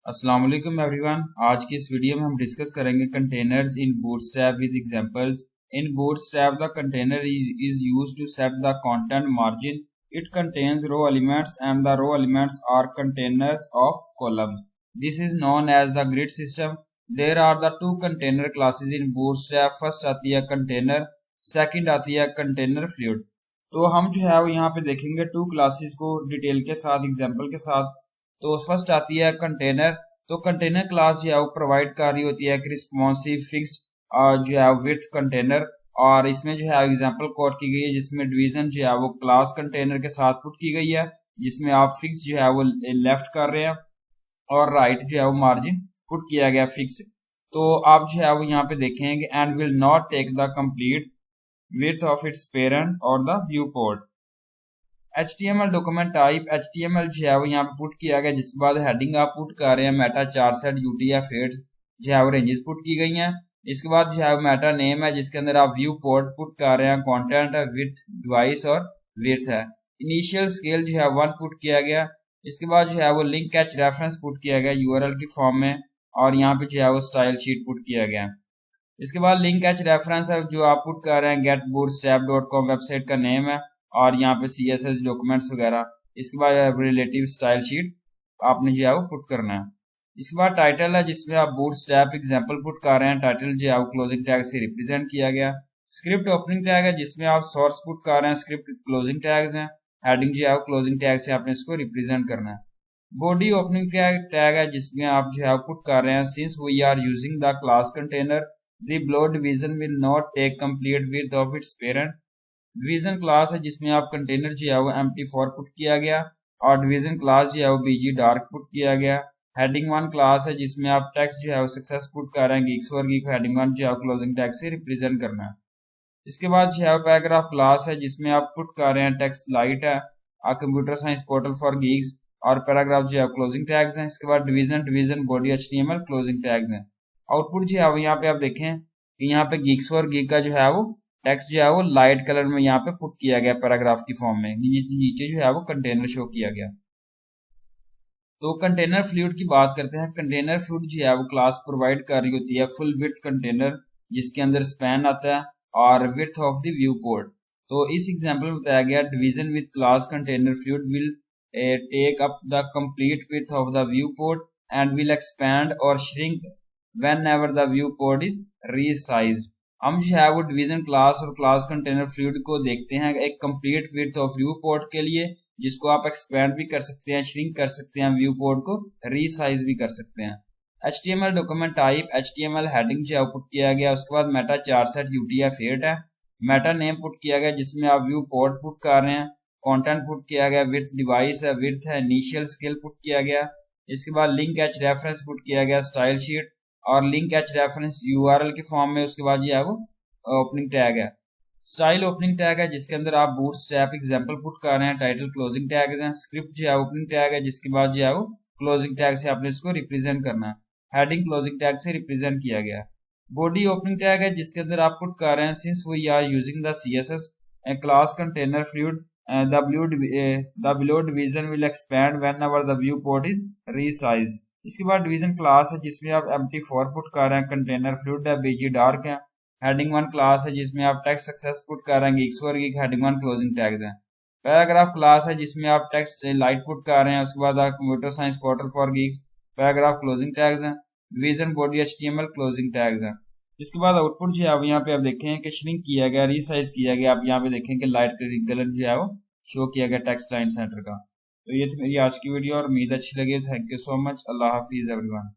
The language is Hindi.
अस्सलाम वालेकुम एवरीवन। आज की इस वीडियो में हम डिस्कस करेंगे containers in bootstrap with examples. In bootstrap the container is used to set the content margin. It contains row elements and the row elements are containers of columns. This is known as the grid system. There are the two container classes in bootstrap. First आती है container, second आती है container fluid। तो हम जो है वो यहाँ पे देखेंगे टू क्लासेस को डिटेल के साथ एग्जांपल के साथ। तो फर्स्ट आती है कंटेनर। तो कंटेनर क्लास जो है वो प्रोवाइड कर रही होती है एक रिस्पॉन्सिव फिक्स्ड जो है विड्थ कंटेनर, और इसमें जो है एग्जांपल कोड की गई है जिसमें डिवीजन जो है वो क्लास कंटेनर के साथ पुट की गई है, जिसमें आप फिक्स जो है वो लेफ्ट कर रहे हैं और राइट जो है वो मार्जिन पुट किया गया फिक्स्ड। तो आप जो है वो यहाँ पे देखेंगे and will not take the complete width of its parent or the viewport। HTML document type HTML जो है वो यहाँ पे पुट किया गया, जिसके बाद हेडिंग आप पुट कर रहे हैं मेटा 4 सेट UTF 8 जो है वो रेंजेस पुट की गई हैं। इसके बाद जो है वो मेटा नेम है जिसके अंदर आप व्यू पोर्ट पुट कर रहे हैं, कंटेंट है, विड्थ, डिवाइस और विड्थ है। इनिशियल स्केल जो है 1 पुट किया गया। इसके बाद जो है वो लिंक कैच रेफरेंस पुट किया गया URL की फॉर्म में, और यहाँ पे जो है वो स्टाइल शीट पुट किया गया। इसके बाद लिंक कैच रेफरेंस है जो आप पुट कर रहे हैं getbootstrap.com वेबसाइट का नेम है, और यहाँ पे CSS डॉक्यूमेंट्स वगैरह। इसके बाद रिलेटिव स्टाइल शीट आपने जो है वो पुट करना है। इसके बाद टाइटल है जिसमें आप बूटस्ट्रैप एग्जांपल पुट कर रहे हैं, टाइटल जो है वो क्लोजिंग टैग से रिप्रेजेंट किया गया। स्क्रिप्ट ओपनिंग टैग है जिसमें आप सोर्स पुट कर रहे हैं, स्क्रिप्ट क्लोजिंग टैग्स हैं। हेडिंग जो है वो क्लोजिंग टैग से आपने इसको रिप्रेजेंट करना है। बॉडी ओपनिंग टैग है जिसमें आप जो है पुट कर रहे हैं, since we are using the class container the below division will not take complete width of its parent। Division class है जिसमें आप कंटेनर जो है वो empty4 पुट किया गया, और डिवीजन क्लास जो है वो BG डार्क पुट किया गया। हेडिंग 1 क्लास है जिसमें आप टेक्स्ट जो है वो सक्सेस पुट कर रहे हैं, geeks for geek हेडिंग 1 जो है क्लोजिंग टैग से रिप्रेजेंट करना है। इसके बाद जो है पैराग्राफ क्लास है जिसमें आप पुट कर रहे हैं टेक्स्ट लाइट है, computer science portal for Geeks, और पैराग्राफ जो है क्लोजिंग टैग्स हैं। इसके बाद division body HTML closing tags हैं। आउटपुट जो है वो यहाँ पे आप देखें कि यहाँ पे geeks for geek का जो है वो टेक्स्ट जो है वो लाइट कलर में यहाँ पे पुट किया गया पैराग्राफ की फॉर्म में, नीचे जो है वो कंटेनर शो किया गया। तो कंटेनर फ्लूइड की बात करते हैं। कंटेनर फ्लूइड जो है वो क्लास प्रोवाइड कर रही होती है फुल विड्थ कंटेनर, जिसके अंदर स्पैन आता है और width of the viewport. तो इस एग्जाम्पल में बताया गया division with class container fluid will take up the complete width of the viewport and will expand और shrink whenever the viewport is resized। हम जो है वो डिवीजन क्लास और क्लास कंटेनर फ्लूइड को देखते हैं एक complete width of viewport के लिए, जिसको आप एक्सपैंड भी कर सकते हैं, श्रिंक कर सकते हैं, व्यू पोर्ट को रीसाइज भी कर सकते हैं। HTML document type HTML heading जो है पुट किया गया। उसके बाद मेटा 4 सेट UTF 8 है। मेटा नेम पुट किया गया जिसमें आप व्यू पोर्ट पुट कर रहे हैं, कंटेंट पुट किया गया, विड्थ डिवाइस है, विड्थ है, इनिशियल स्केल पुट किया गया। इसके बाद लिंक कैच रेफरेंस पुट किया गया, स्टाइल शीट और लिंक कैच रेफरेंस URL की फॉर्म में। उसके बाद ये है वो ओपनिंग टैग है। स्टाइल ओपनिंग टैग है जिसके अंदर आप बूटस्ट्रैप एग्जांपल पुट कर रहे हैं, टाइटल क्लोजिंग टैग्स हैं। स्क्रिप्ट जो है ओपनिंग टैग है जिसके बाद जो है वो क्लोजिंग टैग से आपने इसको रिप्रेजेंट करना है। हेडिंग क्लोजिंग टैग से रिप्रेजेंट किया गया। बॉडी ओपनिंग टैग है जिसके अंदर आप पुट कर रहे हैं, since we are using the CSS class container fluid the below division will expand whenever the viewport is resized। इसके बाद डिवीजन क्लास है जिसमें आप empty4 पुट कर रहे हैं, कंटेनर फ्लूइड है, BG डार्क है। हेडिंग 1 क्लास है जिसमें आप टेक्स्ट सक्सेस पुट कर रहे हैं, geeks for geek heading 1 closing tags हैं। पैराग्राफ क्लास है जिसमें आप टेक्स्ट लाइट पुट कर रहे हैं। उसके बाद आप computer science portal for geeks, paragraph closing tags हैं। Division body HTML closing tags हैं। इसके बाद आउटपुट जो है यहाँ पे आप देखें कि श्रिंक किया गया, रीसाइज किया गया। आप यहाँ पे देखें कि लाइट कलर जो है वो शो किया गया टेक्स्ट लाइन सेंटर का। तो ये थी मेरी आज की वीडियो और उम्मीद अच्छी लगी। Thank you so much. Allah Hafiz everyone.